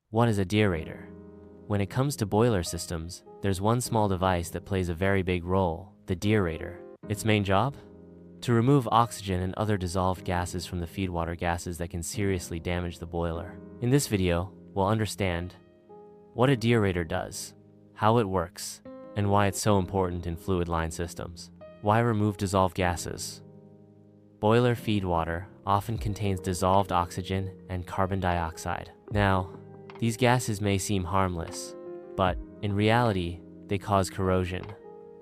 What is a deaerator? When it comes to boiler systems, there's one small device that plays a very big role, the deaerator. Its main job? To remove oxygen and other dissolved gases from the feedwater gases that can seriously damage the boiler. In this video, we'll understand what a deaerator does, how it works, and why it's so important in fluid line systems. Why remove dissolved gases? Boiler feedwater often contains dissolved oxygen and carbon dioxide. Now, these gases may seem harmless, but in reality, they cause corrosion,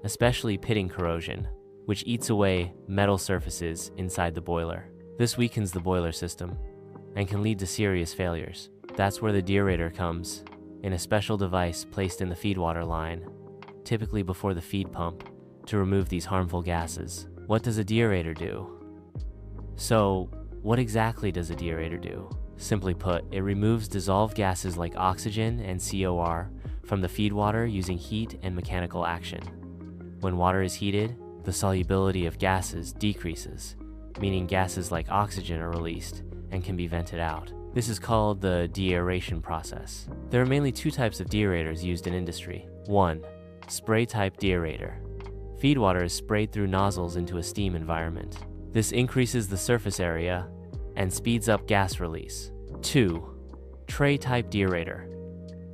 especially pitting corrosion, which eats away metal surfaces inside the boiler. This weakens the boiler system and can lead to serious failures. That's where the deaerator comes, in a special device placed in the feedwater line, typically before the feed pump, to remove these harmful gases. What does a deaerator do? So, what exactly does a deaerator do? Simply put, it removes dissolved gases like oxygen and COR from the feedwater using heat and mechanical action. When water is heated, the solubility of gases decreases, meaning gases like oxygen are released and can be vented out. This is called the deaeration process. There are mainly two types of deaerators used in industry. 1. Spray-type deaerator. Feedwater is sprayed through nozzles into a steam environment. This increases the surface area and speeds up gas release. 2. Tray-type deaerator.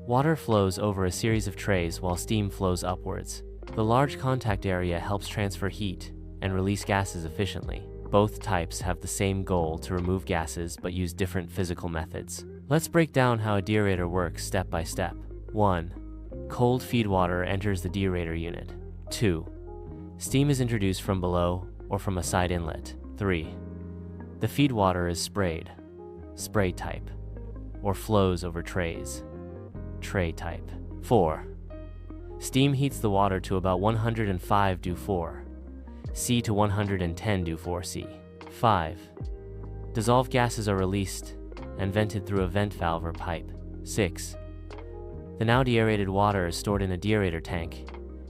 Water flows over a series of trays while steam flows upwards. The large contact area helps transfer heat and release gases efficiently. Both types have the same goal to remove gases but use different physical methods. Let's break down how a deaerator works step by step. 1. Cold feedwater enters the deaerator unit. 2. Steam is introduced from below or from a side inlet. 3. The feedwater is sprayed, spray type, or flows over trays, tray type. 4. Steam heats the water to about 105 degrees C to 110 degrees C. 5. Dissolved gases are released and vented through a vent valve or pipe. 6. The now deaerated water is stored in a deaerator tank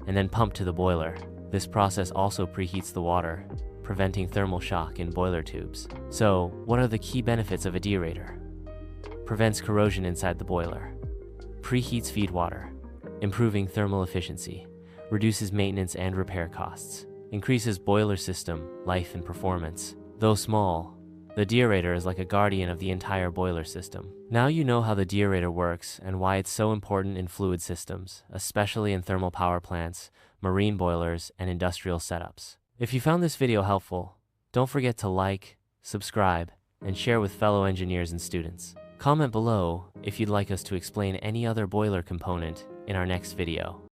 and then pumped to the boiler. This process also preheats the water, preventing thermal shock in boiler tubes. So, what are the key benefits of a deaerator? Prevents corrosion inside the boiler. Preheats feedwater, improving thermal efficiency. Reduces maintenance and repair costs. Increases boiler system life and performance. Though small, the deaerator is like a guardian of the entire boiler system. Now you know how the deaerator works and why it's so important in fluid systems, especially in thermal power plants, marine boilers, and industrial setups. If you found this video helpful, don't forget to like, subscribe, and share with fellow engineers and students. Comment below if you'd like us to explain any other boiler component in our next video.